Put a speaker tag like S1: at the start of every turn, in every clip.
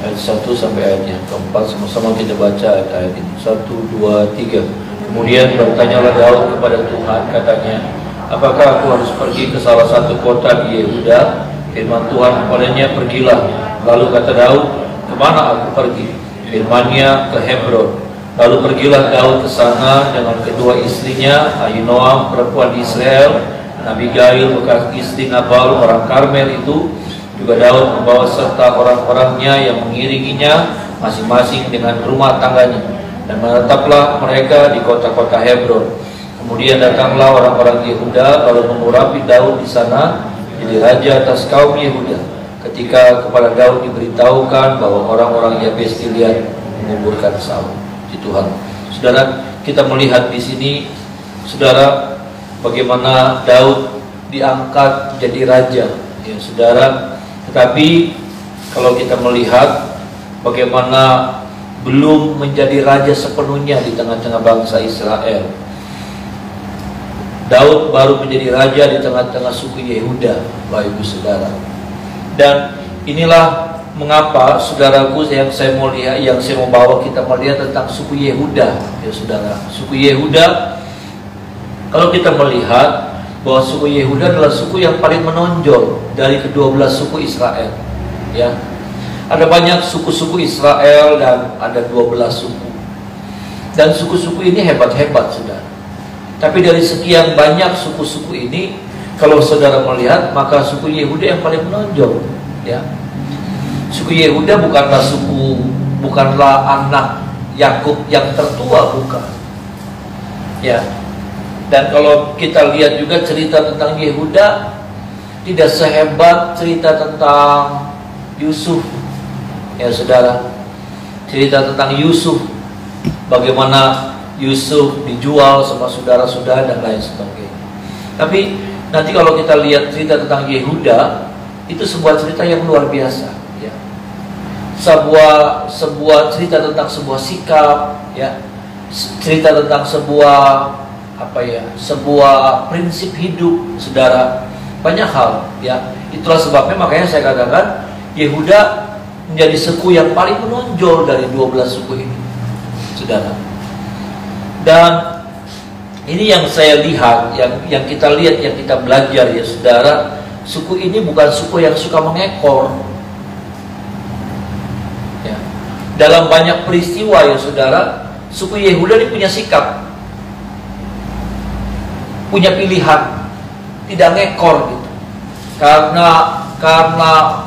S1: ayat 1 sampai ayatnya keempat. Sama-sama kita baca ayat ini. 1, 2, 3. Kemudian bertanyalah Daud kepada Tuhan, katanya, apakah aku harus pergi ke salah satu kota di Yehuda? Firman Tuhan kepadanya, pergilah. Lalu kata Daud, kemana aku pergi? Firman-Nya, ke Hebron. Lalu pergilah Daud ke sana dengan kedua istrinya, Ahinoam perempuan di Israel, dan Abigail bekas istri Nabal orang Karmel itu. Juga Daud membawa serta orang-orangnya yang mengiringinya masing-masing dengan rumah tangganya, dan menetaplah mereka di kota-kota Hebron. Kemudian datanglah orang-orang Yehuda lalu mengurapi Daud di sana jadi raja atas kaum Yehuda. Ketika kepada Daud diberitahukan bahwa orang-orang Yabes Gilead menguburkan Saul. Di Tuhan, saudara, kita melihat di sini, saudara, bagaimana Daud diangkat jadi raja, ya saudara. Tetapi kalau kita melihat bagaimana belum menjadi raja sepenuhnya di tengah-tengah bangsa Israel. Daud baru menjadi raja di tengah-tengah suku Yehuda, Bapak Ibu Saudara. Dan inilah mengapa, saudaraku, yang saya mau lihat, yang saya mau bawa kita melihat tentang suku Yehuda, ya saudara. Suku Yehuda, kalau kita melihat bahwa suku Yehuda adalah suku yang paling menonjol dari ke-12 suku Israel, ya. Ada banyak suku-suku Israel dan ada 12 suku. Dan suku-suku ini hebat-hebat, saudara. Tapi dari sekian banyak suku-suku ini, kalau saudara melihat, maka suku Yehuda yang paling menonjol, ya. Suku Yehuda bukanlah anak Yakub yang tertua, bukan. Ya. Dan kalau kita lihat juga cerita tentang Yehuda tidak sehebat cerita tentang Yusuf. Ya saudara, cerita tentang Yusuf, bagaimana Yusuf dijual sama saudara-saudara dan lain sebagainya. Tapi nanti kalau kita lihat cerita tentang Yehuda, itu sebuah cerita yang luar biasa, ya. Sebuah cerita tentang sebuah sikap, ya. Cerita tentang sebuah prinsip hidup, saudara. Banyak hal, ya. Itulah sebabnya makanya saya katakan Yehuda menjadi suku yang paling menonjol dari 12 suku ini, saudara. Dan ini yang saya lihat, yang kita lihat, yang kita belajar, ya saudara. Suku ini bukan suku yang suka mengekor, ya. Dalam banyak peristiwa, ya saudara, suku Yehuda ini punya sikap, punya pilihan, tidak ngekor gitu. Karena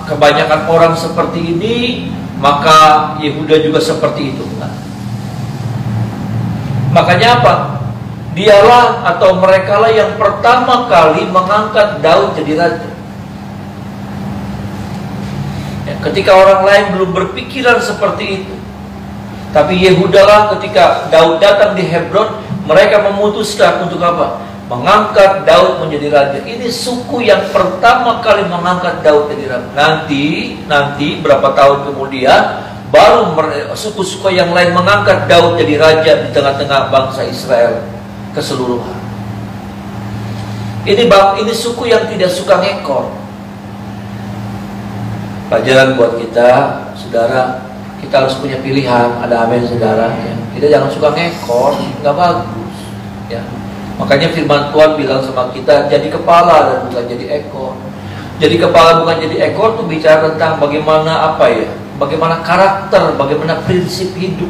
S1: kebanyakan orang seperti ini, maka Yehuda juga seperti itu. Nah, makanya apa? Dialah atau merekalah yang pertama kali mengangkat Daud jadi raja. Ya, ketika orang lain belum berpikiran seperti itu, tapi Yehudalah ketika Daud datang di Hebron, mereka memutuskan untuk apa? Mengangkat Daud menjadi raja. Ini suku yang pertama kali mengangkat Daud jadi raja. Nanti berapa tahun kemudian baru suku-suku yang lain mengangkat Daud jadi raja di tengah-tengah bangsa Israel keseluruhan. Ini suku yang tidak suka ngekor. Pelajaran buat kita, saudara, kita harus punya pilihan. Ada amin, saudara, ya. Kita jangan suka ngekor, nggak bagus, ya. Makanya firman Tuhan bilang sama kita, jadi kepala dan bukan jadi ekor. Jadi kepala bukan jadi ekor itu bicara tentang bagaimana bagaimana karakter, bagaimana prinsip hidup,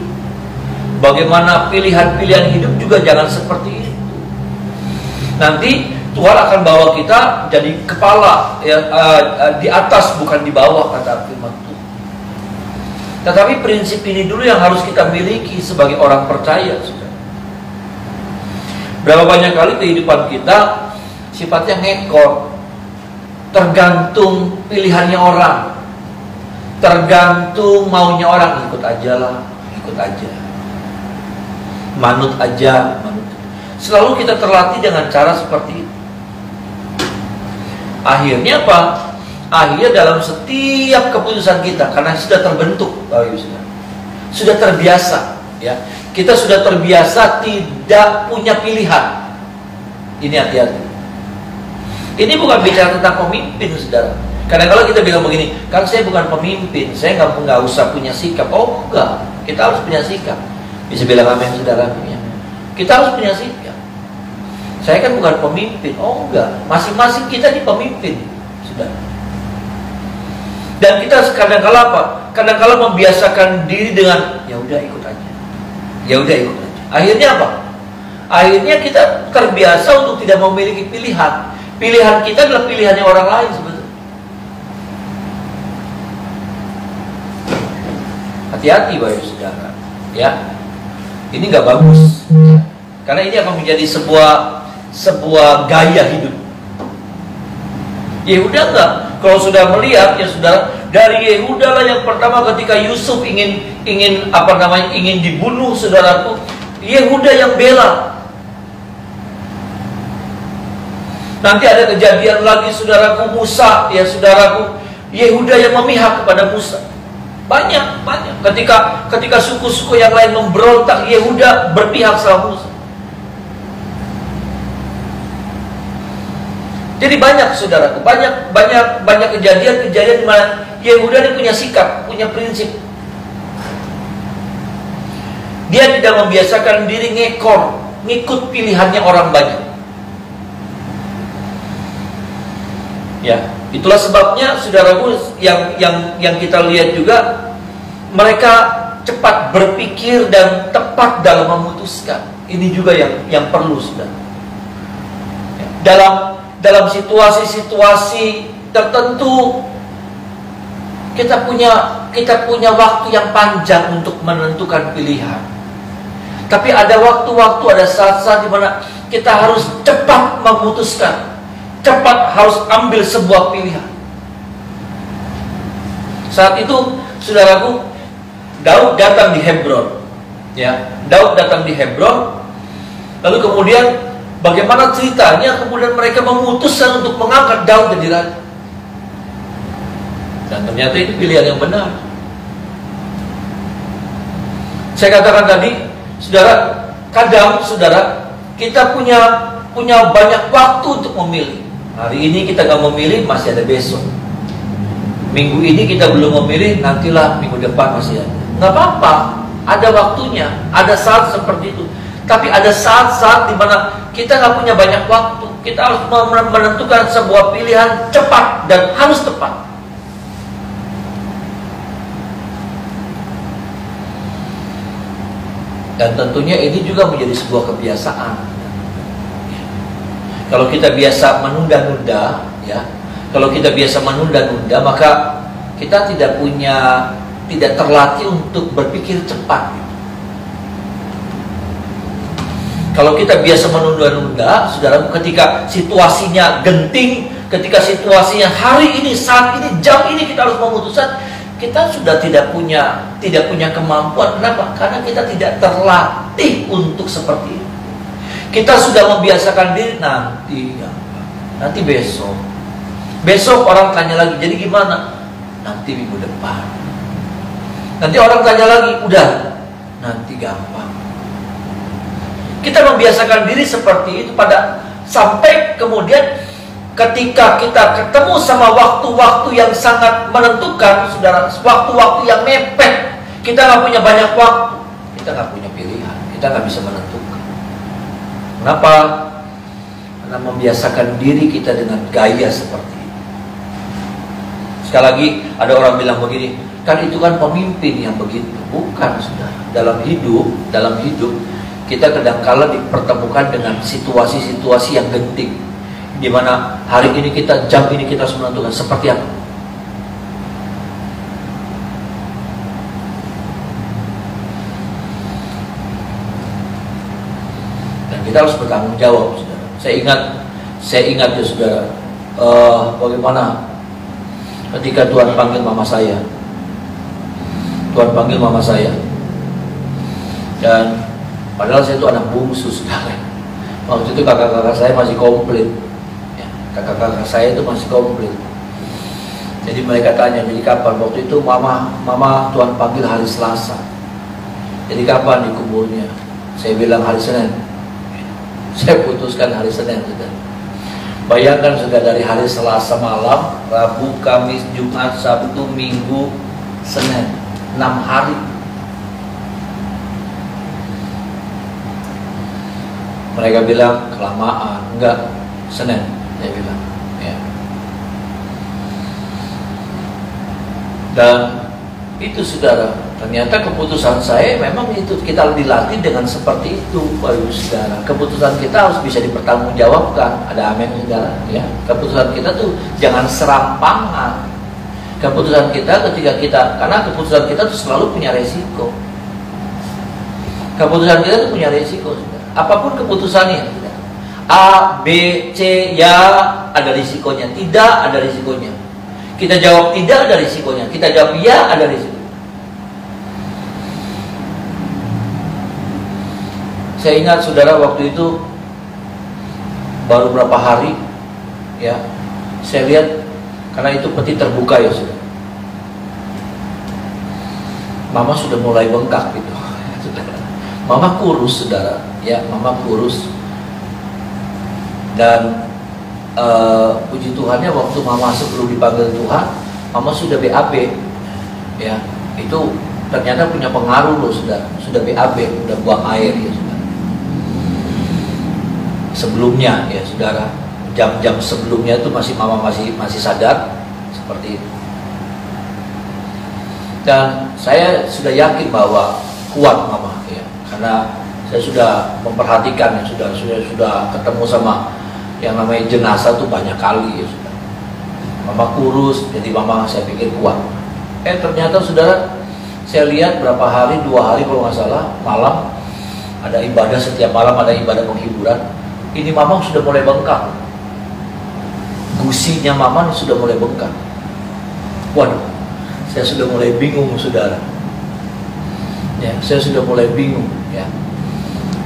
S1: bagaimana pilihan-pilihan hidup juga jangan seperti itu. Nanti Tuhan akan bawa kita jadi kepala, ya, di atas bukan di bawah, kata firman Tuhan. Tetapi prinsip ini dulu yang harus kita miliki sebagai orang percaya, saudara. Berapa banyak kali kehidupan kita sifatnya ngekor, tergantung pilihannya orang, tergantung maunya orang, ikut aja, manut aja. Selalu kita terlatih dengan cara seperti itu. Akhirnya apa? Akhirnya dalam setiap keputusan kita, karena sudah terbentuk, sudah terbiasa, ya. Kita sudah terbiasa tidak punya pilihan. Ini hati-hati. Ini bukan bicara tentang pemimpin, saudara. Kadang-kadang kita bilang begini, kan saya bukan pemimpin, saya nggak usah punya sikap. Oh enggak, kita harus punya sikap. Bisa bilang amin saudara? Kita harus punya sikap. Saya kan bukan pemimpin. Oh enggak, masing-masing kita di pemimpin, saudara. Dan kita kadang-kadang apa? Kadang-kadang membiasakan diri dengan ya udah ikut aja, ya udah ikut aja. Akhirnya apa? Akhirnya kita terbiasa untuk tidak memiliki pilihan. Pilihan kita adalah pilihannya orang lain sebetulnya. Hati-hati Bapak Saudara, ya. Ini nggak bagus, karena ini akan menjadi sebuah gaya hidup. Yehuda enggak. Kalau sudah melihat ya saudara, dari Yehuda lah yang pertama ketika Yusuf ingin dibunuh saudaraku, Yehuda yang bela. Nanti ada kejadian lagi saudaraku, Musa ya saudaraku, Yehuda yang memihak kepada Musa. Banyak. Ketika suku-suku yang lain memberontak, Yehuda berpihak sama Musa. Jadi banyak saudaraku, banyak kejadian di mana Yehuda ini punya sikap, punya prinsip. Dia tidak membiasakan diri ngikut pilihannya orang banyak. Ya, itulah sebabnya saudaraku yang kita lihat juga, mereka cepat berpikir dan tepat dalam memutuskan. Ini juga yang perlu saudara. Dalam situasi-situasi tertentu kita punya waktu yang panjang untuk menentukan pilihan. Tapi ada waktu-waktu, ada saat-saat di mana kita harus cepat memutuskan, cepat harus ambil sebuah pilihan. Saat itu, saudaraku, Daud datang di Hebron. Ya, Daud datang di Hebron. Lalu kemudian bagaimana ceritanya kemudian mereka memutuskan untuk mengangkat Daud jadi raja. Dan ternyata itu pilihan yang benar. Saya katakan tadi, saudara, kadang saudara, kita punya banyak waktu untuk memilih. Hari ini kita nggak memilih, masih ada besok. Minggu ini kita belum memilih, nantilah minggu depan masih ada. Nggak apa-apa, ada waktunya, ada saat seperti itu. Tapi ada saat-saat di mana kita nggak punya banyak waktu. Kita harus menentukan sebuah pilihan cepat dan harus tepat. Dan tentunya ini juga menjadi sebuah kebiasaan. Kalau kita biasa menunda-nunda, ya, kalau kita biasa menunda-nunda, maka kita tidak terlatih untuk berpikir cepat. Kalau kita biasa menunda-nunda, saudara, ketika situasinya genting, ketika situasinya hari ini, saat ini, jam ini kita harus memutuskan, kita sudah tidak punya kemampuan. Kenapa? Karena kita tidak terlatih untuk seperti itu. Kita sudah membiasakan diri, nanti besok orang tanya lagi, jadi gimana? Nanti minggu depan. Nanti orang tanya lagi, udah, nanti gampang. Kita membiasakan diri seperti itu sampai kemudian ketika kita ketemu sama waktu-waktu yang sangat menentukan, saudara, waktu-waktu yang mepet, kita nggak punya banyak waktu, kita nggak punya pilihan, kita nggak bisa menentukan. Kenapa? Karena membiasakan diri kita dengan gaya seperti itu. Sekali lagi, ada orang bilang begini, kan itu kan pemimpin yang begitu. Bukan, saudara. Dalam hidup, kita kadang-kala dipertemukan dengan situasi-situasi yang genting, di mana hari ini jam ini kita harus menentukan seperti apa. Dan kita harus bertanggung jawab, saudara. Saya ingat ya saudara, bagaimana ketika Tuhan panggil mama saya. Dan padahal saya itu anak bungsu, saudara. Waktu itu kakak-kakak saya masih komplit. Ya, kakak-kakak saya itu masih komplit. Jadi mereka tanya, jadi kapan? Waktu itu mama Tuhan panggil hari Selasa. Jadi kapan dikuburnya? Saya bilang hari Senin. Saya putuskan hari Senin, saudara. Bayangkan sudah dari hari Selasa malam, Rabu, Kamis, Jumat, Sabtu, Minggu, Senin, 6 hari. Mereka bilang kelamaan, enggak, Senin, saya bilang. Ya. Dan itu saudara, ternyata keputusan saya memang itu kita dilatih dengan seperti itu, Bapak Ibu Saudara. Keputusan kita harus bisa dipertanggungjawabkan. Ada amin saudara, ya. Keputusan kita tuh jangan serampangan. Keputusan kita karena keputusan kita tuh selalu punya resiko. Keputusan kita tuh punya resiko, saudara. Apapun keputusannya, saudara. A, B, C, ya ada risikonya, tidak ada risikonya. Kita jawab tidak ada risikonya, kita jawab ya ada risiko. Saya ingat saudara waktu itu baru berapa hari, ya, saya lihat karena itu peti terbuka ya saudara. Mama sudah mulai bengkak gitu, saudara. Mama kurus saudara, ya, mama kurus. Dan puji Tuhannya waktu mama sebelum dipanggil Tuhan, mama sudah BAB, ya, itu ternyata punya pengaruh loh saudara. Sudah BAB, udah buang air ya saudara. Sebelumnya ya saudara, jam-jam sebelumnya itu mama masih sadar seperti itu. Dan saya sudah yakin bahwa kuat mama ya, karena saya sudah memperhatikan ya, sudah ketemu sama yang namanya jenazah tuh banyak kali ya saudara. Mama kurus, jadi mama saya pikir kuat. Ternyata saudara, saya lihat berapa hari, 2 hari kalau nggak salah, malam ada ibadah, setiap malam ada ibadah penghiburan. Ini mama sudah mulai bengkak. Gusinya mama sudah mulai bengkak. Waduh, saya sudah mulai bingung saudara. Ya, saya sudah mulai bingung ya.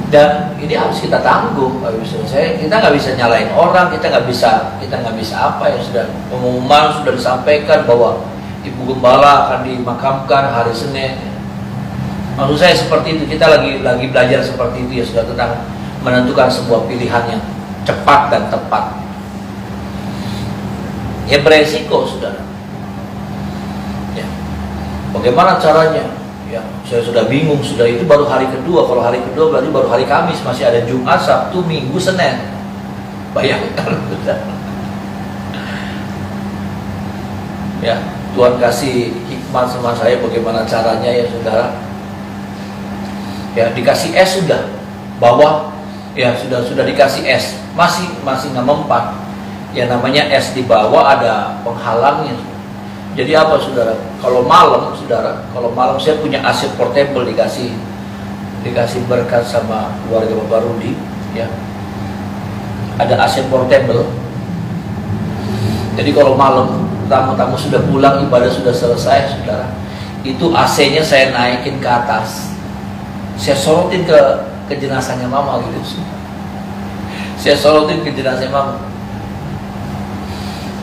S1: Dan ini harus kita tanggung, kita nggak bisa nyalain orang, kita nggak bisa apa ya sudah. Pengumuman sudah disampaikan bahwa Ibu Gembala akan dimakamkan hari Senin. Maksud saya seperti itu, kita lagi belajar seperti itu ya sudah, tentang menentukan sebuah pilihan yang cepat dan tepat. Ya beresiko saudara. Ya. Bagaimana caranya? Ya, saya sudah bingung, sudah itu baru hari kedua. Kalau hari kedua berarti baru hari Kamis, masih ada Jumat, Sabtu, Minggu, Senin. Bayangkan, ya, Tuhan kasih hikmat sama saya bagaimana caranya ya saudara. Ya, dikasih es sudah, bawah, ya sudah dikasih es, masih nggak mempan. Ya namanya es di bawah ada penghalangnya. Jadi apa saudara? Kalau malam saya punya AC portable dikasih berkat sama keluarga Bapak Rudi, ya. Ada AC portable. Jadi kalau malam tamu-tamu sudah pulang, ibadah sudah selesai, saudara, itu AC-nya saya naikin ke atas. Saya sorotin ke jenazahnya mama gitu. Saya sorotin ke jenazahnya mama.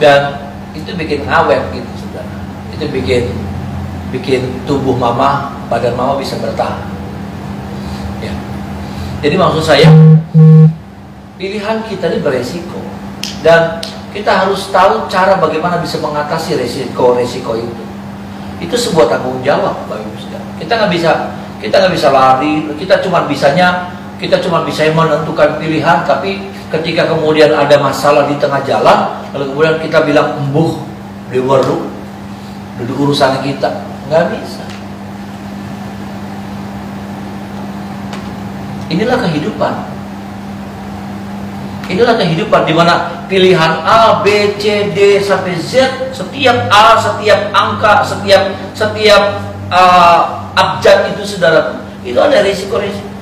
S1: Dan itu bikin awet gitu saudara. Itu bikin tubuh mama, badan mama bisa bertahan. Ya. Jadi maksud saya, pilihan kita ini beresiko, dan kita harus tahu cara bagaimana bisa mengatasi resiko itu. Itu sebuah tanggung jawab, Bapak Ibu Saudara. Kita nggak bisa lari. Kita cuma bisa menentukan pilihan, tapi ketika kemudian ada masalah di tengah jalan, lalu kemudian kita bilang embuh, deweru, duduk urusan kita, nggak bisa. Inilah kehidupan di mana pilihan A, B, C, D sampai Z, setiap A, setiap angka, setiap abjad itu saudara, itu ada risiko-risiko.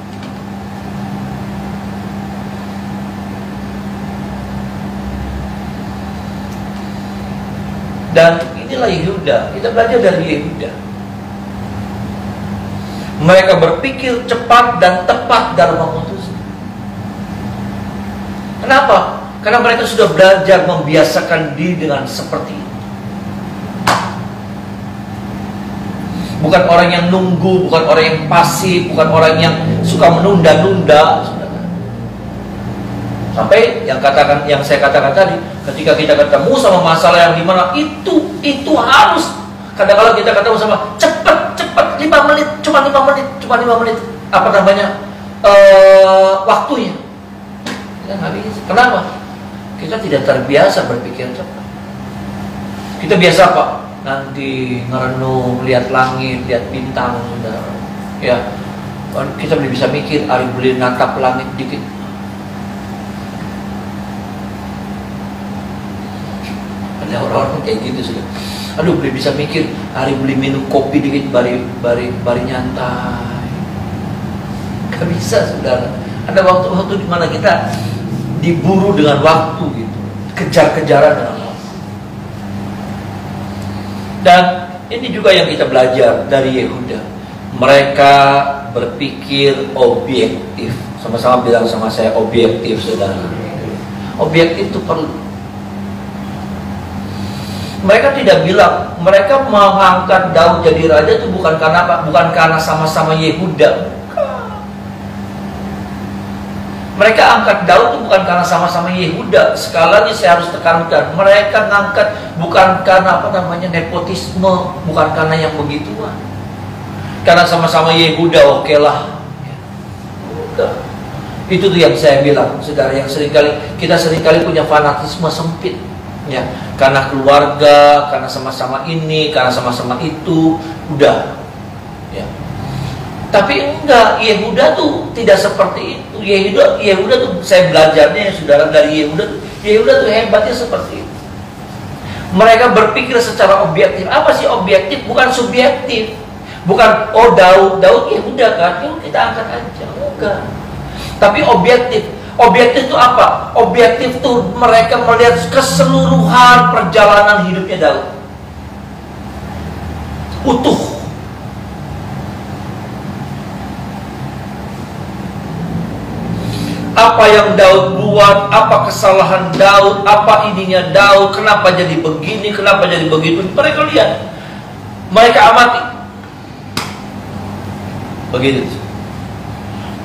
S1: Dan inilah Yehuda, kita belajar dari Yehuda. Mereka berpikir cepat dan tepat dalam memutuskan. Kenapa? Karena mereka sudah belajar membiasakan diri dengan seperti itu. Bukan orang yang nunggu, bukan orang yang pasif, bukan orang yang suka menunda-nunda. Sampai yang saya katakan tadi, ketika kita ketemu sama masalah yang dimana itu harus, kadang-kadang kita ketemu sama cepat 5 menit, cuma 5 menit, apa namanya, waktunya. Kita nggak bisa. Kenapa? Kita tidak terbiasa berpikir cepat. Kita biasa apa? Nanti ngerenung, lihat langit, lihat bintang, saudara. Ya, kita belum bisa mikir, hari boleh natap langit dikit. Ada orang-orang kayak gitu sudah. Aduh, belum bisa mikir, hari beli minum kopi dikit, bari nyantai. Gak bisa, saudara. Ada waktu-waktu di mana kita diburu dengan waktu gitu, kejar-kejaran dengan waktu. Dan ini juga yang kita belajar dari Yehuda. Mereka berpikir objektif. Sama-sama bilang sama saya, objektif, saudara. Objektif itu perlu. Mereka tidak bilang, mereka mengangkat Daud jadi raja itu bukan karena apa? Bukan karena sama-sama Yehuda. Mereka angkat Daud itu bukan karena sama-sama Yehuda. Sekali lagi saya harus tekankan, mereka ngangkat bukan karena apa namanya nepotisme, bukan karena yang begituan. Karena sama-sama Yehuda, oke lah. Itu tuh yang saya bilang, saudara, yang kita seringkali punya fanatisme sempit. Ya, karena keluarga, karena sama-sama ini, karena sama-sama itu, udah. Ya. Tapi enggak, Yehuda tuh tidak seperti itu. Yehuda tuh saya belajarnya ya, saudara, dari Yehuda tuh hebatnya seperti itu. Mereka berpikir secara objektif. Apa sih objektif? Bukan subjektif. Bukan Daud Yehuda kan, yuk kita angkat aja. Enggak. Tapi objektif. Objektif itu apa? Objektif itu mereka melihat keseluruhan perjalanan hidupnya Daud. Utuh. Apa yang Daud buat, apa kesalahan Daud, apa ininya Daud, kenapa jadi begini, kenapa jadi begitu. Mereka lihat. Mereka amati. Begitu.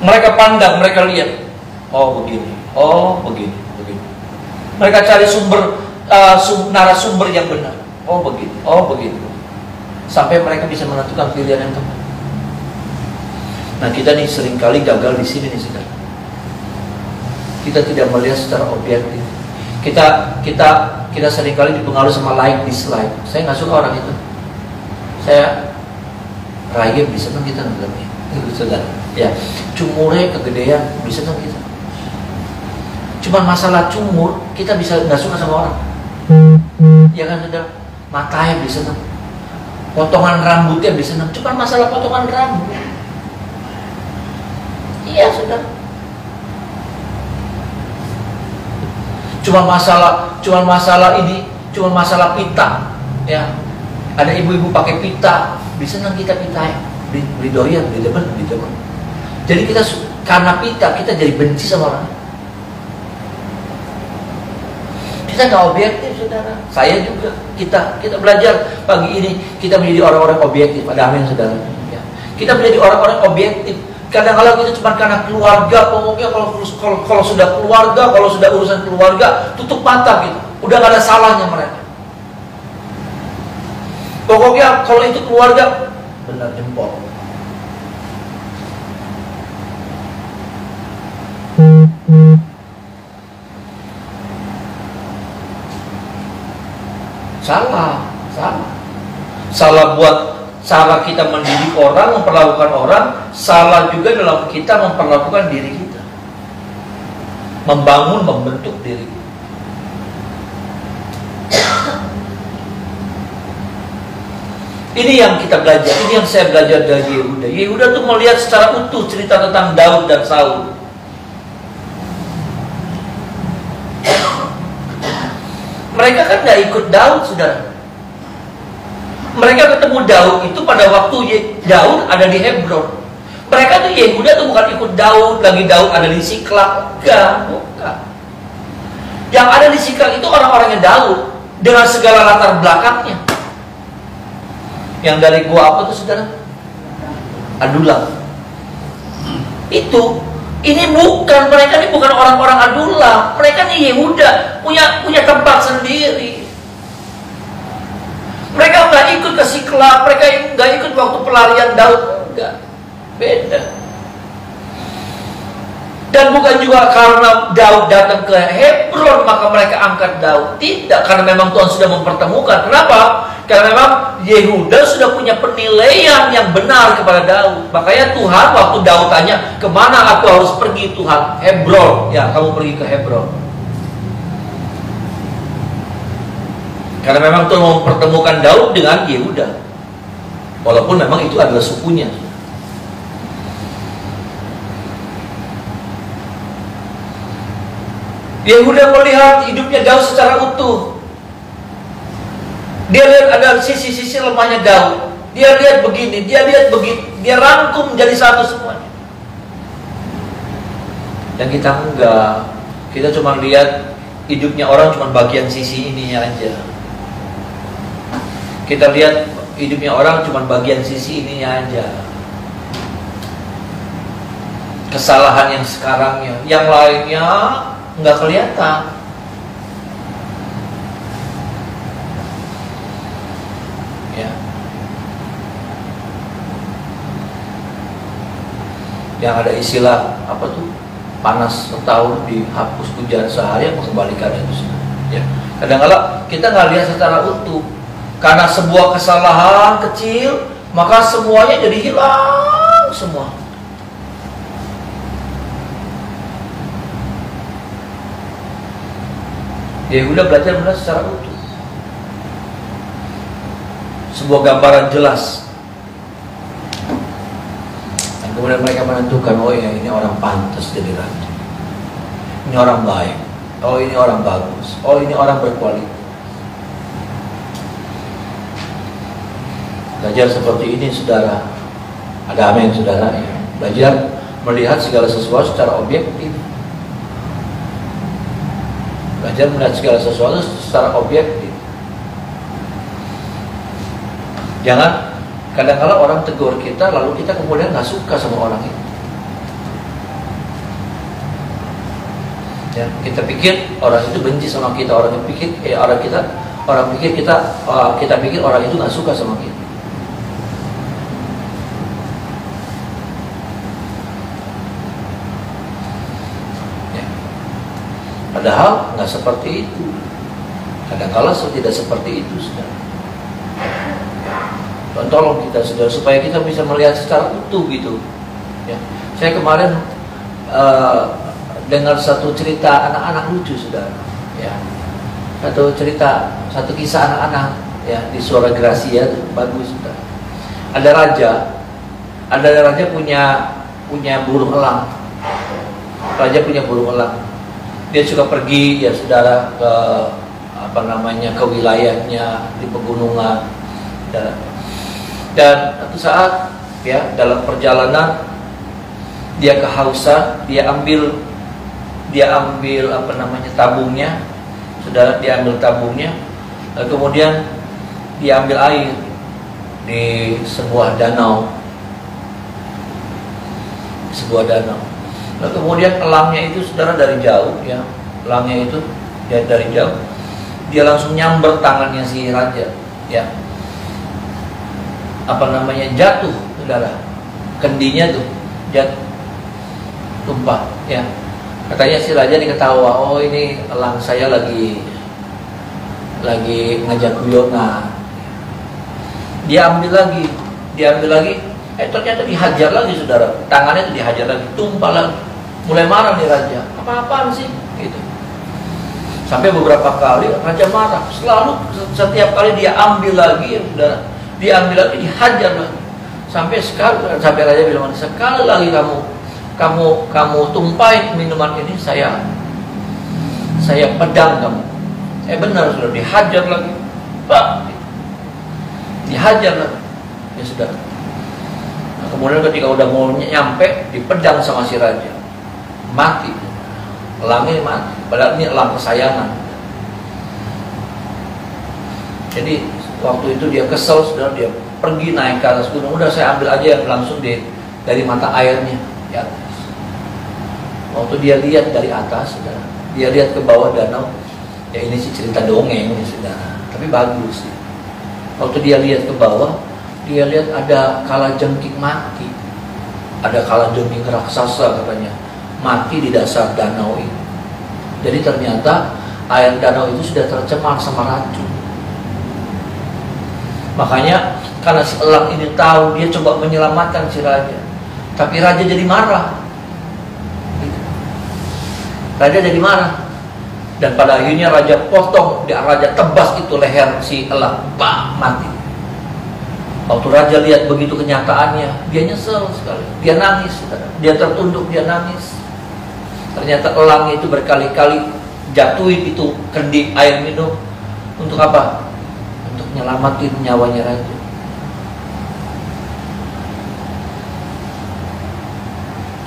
S1: Mereka pandang, mereka lihat. Oh begini, oh begini. Mereka cari narasumber yang benar. Oh begini, oh begitu. Sampai mereka bisa menentukan pilihan yang tepat. Nah kita nih seringkali gagal di sini nih, saudara. Kita tidak melihat secara objektif. Kita seringkali dipengaruhi sama like dislike. Saya nggak suka orang itu. Saya rayem bisa kan kita nggak saudara. Ya, cumurnya kegedean bisa kan kita. Cuma masalah cumur, kita bisa nggak suka sama orang. Ya kan saudara, matanya bisa senang, potongan rambutnya bisa senang. Cuma masalah potongan rambut. Iya saudara. Cuma masalah pita. Ya, ada ibu-ibu pakai pita, bisa senang kita pita ya. Beli doyan, beli demen. Jadi kita karena pita kita jadi benci sama orang. Kita nggak objektif, saudara. Saya juga, kita belajar pagi ini kita menjadi orang-orang objektif. Ada amin, saudara. Ya. Kita menjadi orang-orang objektif. Kadang-kadang kita cuma karena keluarga, pokoknya kalau sudah keluarga, kalau sudah urusan keluarga, tutup mata gitu. Udah nggak ada salahnya mereka. Pokoknya kalau itu keluarga, benar jempol. Salah buat cara kita mendidik orang, memperlakukan orang, salah juga dalam kita memperlakukan diri kita, membentuk diri. Ini yang kita belajar, ini yang saya belajar dari Yehuda. Yehuda tuh melihat secara utuh cerita tentang Daud dan Saul. Mereka kan gak ikut Daud, saudara. Mereka ketemu Daud itu pada waktu Daud ada di Hebron. Mereka tuh Yehuda tuh bukan ikut Daud, lagi Daud ada di Siklag. Bukan. Yang ada di Siklag itu orang-orangnya Daud dengan segala latar belakangnya. Yang dari gua apa tuh, saudara? Adulam. Itu Ini bukan, mereka ini bukan orang-orang Adulam. Mereka ini Yehuda, punya tempat sendiri. Mereka nggak ikut ke Siklag, mereka nggak ikut waktu pelarian Daud, enggak. Beda. Dan bukan juga karena Daud datang ke Hebron maka mereka angkat Daud. Tidak, karena memang Tuhan sudah mempertemukan. Kenapa? Karena memang Yehuda sudah punya penilaian yang benar kepada Daud. Makanya Tuhan waktu Daud tanya, kemana aku harus pergi Tuhan? Hebron. Ya, kamu pergi ke Hebron. Karena memang Tuhan mempertemukan Daud dengan Yehuda. Walaupun memang itu adalah sukunya. Yehuda melihat hidupnya Daud secara utuh. Dia lihat ada sisi-sisi lemahnya Daud. Dia lihat begini, dia lihat begitu. Dia rangkum menjadi satu semuanya. Dan kita enggak. Kita cuma lihat hidupnya orang cuma bagian sisi ininya aja. Kita lihat hidupnya orang cuma bagian sisi ininya aja. Kesalahan yang sekarangnya, yang lainnya nggak kelihatan. Ya. Yang ada istilah apa tuh? Panas setahun dihapus hujan sehari, mengembalikan itu. Ya. Kadang-kadang kita nggak lihat secara utuh. Karena sebuah kesalahan kecil, maka semuanya jadi hilang semua. Yehuda belajar melihat secara utuh. Sebuah gambaran jelas. Dan kemudian mereka menentukan, oh ya ini orang pantas jadi raja. Ini orang baik. Oh ini orang bagus. Oh ini orang berkualitas. Belajar seperti ini saudara. Ada amin saudara ya. Belajar melihat segala sesuatu secara objektif. Belajar melihat segala sesuatu secara objektif. Jangan kadang-kadang orang tegur kita lalu kita kemudian nggak suka sama orang itu. Ya, kita pikir orang itu benci sama kita, orang pikir kita pikir orang itu nggak suka sama kita. Padahal nggak seperti itu. Kadang-kala tidak seperti itu, saudara. Tolong kita, saudara, supaya kita bisa melihat secara utuh gitu. Ya. Saya kemarin dengar satu cerita anak-anak lucu, saudara. Ya. Satu kisah anak-anak ya di Suara Gracia, bagus, saudara. Ada raja punya burung elang. Raja punya burung elang. Dia suka pergi ya saudara ke ke wilayahnya di pegunungan dan satu saat ya dalam perjalanan dia kehausan, dia ambil tabungnya, saudara, dia ambil tabungnya, kemudian dia ambil air di sebuah danau. Lalu kemudian elangnya itu saudara dari jauh ya, elangnya itu ya dari jauh, dia langsung nyamber tangannya si raja ya, jatuh saudara, kendinya tuh jatuh, tumpah ya. Katanya si raja diketawa, oh ini elang saya lagi ngajak guyonan. Dia ambil lagi, ternyata dihajar lagi saudara, tangannya itu dihajar lagi, tumpah lagi. Mulai marah nih raja, apa-apaan sih gitu. Sampai beberapa kali raja marah, setiap kali dia ambil lagi ya saudara, dia ambil lagi, dihajar lagi. Sampai raja bilang, sekali lagi kamu tumpahin minuman ini, saya pedang kamu. Benar sudah, dihajar lagi, Pak, dihajar lagi ya sudah. Nah, kemudian ketika udah mau nyampe, dipedang sama si raja, mati, elangnya mati. Padahal ini elang kesayangan. Jadi waktu itu dia kesel, saudara, dia pergi naik ke atas gunung. Udah saya ambil aja yang langsung dari mata airnya di atas. Waktu dia lihat dari atas, saudara, dia lihat ke bawah danau. Ya ini sih cerita dongeng nih, saudara, tapi bagus sih. Waktu dia lihat ke bawah, dia lihat ada kalajengking mati, ada kalajengking raksasa katanya mati di dasar danau ini. Jadi ternyata air danau itu sudah tercemar sama racun. Makanya karena si elang ini tahu, dia coba menyelamatkan si raja, tapi raja jadi marah. Raja jadi marah, dan pada akhirnya raja potong, raja tebas itu leher si elang, bang, mati. Waktu raja lihat begitu kenyataannya, dia nyesel sekali, dia nangis, dia tertunduk, dia nangis. Ternyata elang itu berkali-kali jatuhin itu kendi air minum untuk apa? Untuk nyelamatin nyawanya raja.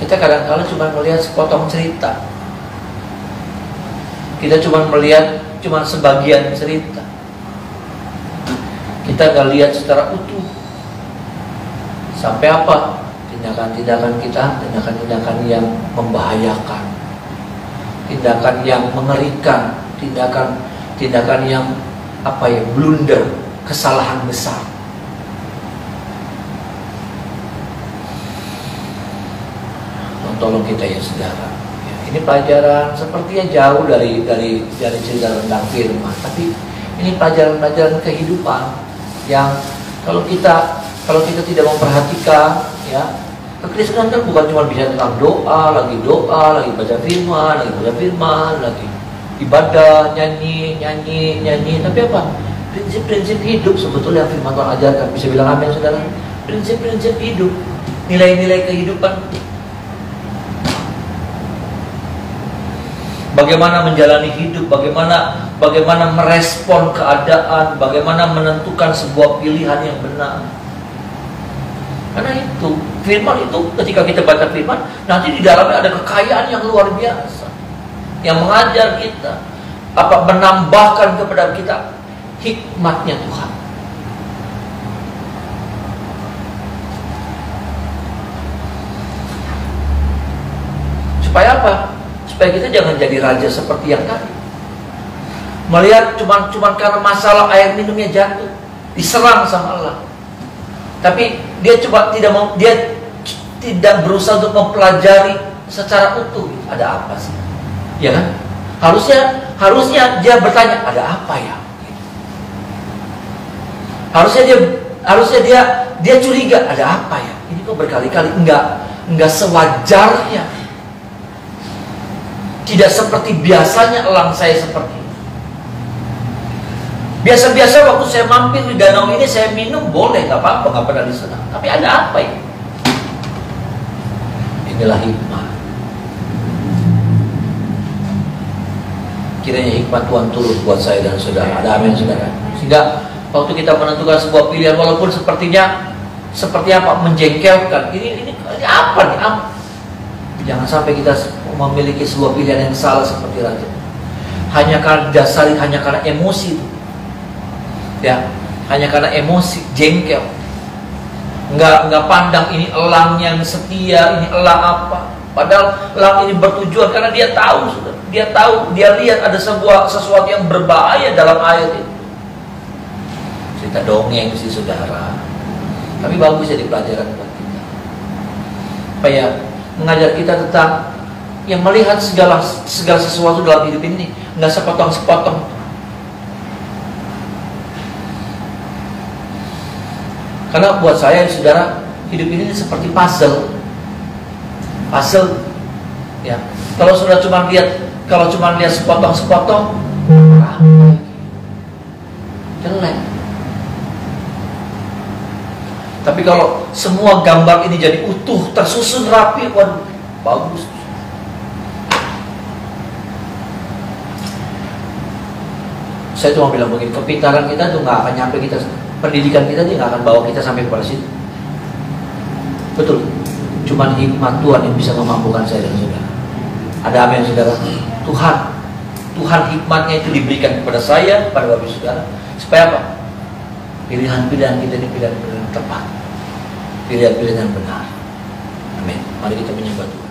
S1: Kita kadang-kadang cuma melihat sepotong cerita. Kita cuma melihat sebagian cerita. Kita nggak lihat secara utuh. Sampai apa? Tindakan-tindakan kita, tindakan-tindakan yang membahayakan, tindakan yang mengerikan, tindakan yang blunder, kesalahan besar. Tolong kita ya saudara. Ini pelajaran sepertinya jauh dari cerita tentang firman, tapi ini pelajaran-pelajaran kehidupan yang kalau kita tidak memperhatikan, ya, kekristenan kan bukan cuma bisa tentang doa, lagi baca firman, lagi ibadah, nyanyi, tapi apa? Prinsip-prinsip hidup sebetulnya yang firman Tuhan ajarkan. Bisa bilang amin saudara? Prinsip-prinsip hidup, nilai-nilai kehidupan. Bagaimana menjalani hidup, bagaimana merespon keadaan, bagaimana menentukan sebuah pilihan yang benar. Karena itu, firman itu ketika kita baca firman, nanti di dalamnya ada kekayaan yang luar biasa, yang mengajar kita, menambahkan kepada kita hikmatnya Tuhan. Supaya apa? Supaya kita jangan jadi raja seperti yang tadi. Melihat cuman karena masalah air minumnya jatuh, diserang sama Allah. Tapi dia tidak berusaha untuk mempelajari secara utuh. Ada apa sih? Ya kan? Harusnya dia bertanya, ada apa ya? Harusnya dia curiga, ada apa ya? Ini kok berkali-kali enggak sewajarnya. Tidak seperti biasanya elang saya seperti ini. Biasa-biasa waktu saya mampir di danau ini, saya minum boleh, gak apa-apa, gak pernah diserang. Tapi ada apa ya? Inilah hikmah. Kiranya hikmat Tuhan turun buat saya dan saudara. Ada amin saudara. Sehingga waktu kita menentukan sebuah pilihan, walaupun seperti menjengkelkan. Ini apa nih? Jangan sampai kita memiliki sebuah pilihan yang salah seperti raja. Hanya karena emosi itu. Ya, hanya karena emosi, jengkel. Enggak pandang ini elang yang setia, ini elang apa. Padahal elang ini bertujuan karena dia tahu, dia lihat ada sesuatu yang berbahaya dalam air itu. Cerita dongeng sih saudara. Tapi bagus jadi pelajaran buat kita. Supaya mengajar kita tentang yang melihat segala sesuatu dalam hidup ini nggak sepotong-sepotong. Karena buat saya saudara, hidup ini seperti puzzle, ya. Kalau cuma lihat sepotong-sepotong, jelek. Tapi kalau semua gambar ini jadi utuh, tersusun rapi, waduh, bagus. Saya cuma bilang begini, kepintaran kita tuh nggak akan nyampe kita, pendidikan kita tuh nggak akan bawa kita sampai kepada situ. Betul. Cuman hikmat Tuhan yang bisa memampukan saya dan saudara. Ada amin saudara. Tuhan hikmatnya itu diberikan kepada saya, kepada bapak saudara. Supaya apa? Pilihan-pilihan kita ini pilihan-pilihan tepat, pilihan-pilihan yang benar. Amin. Mari kita menyembah Tuhan.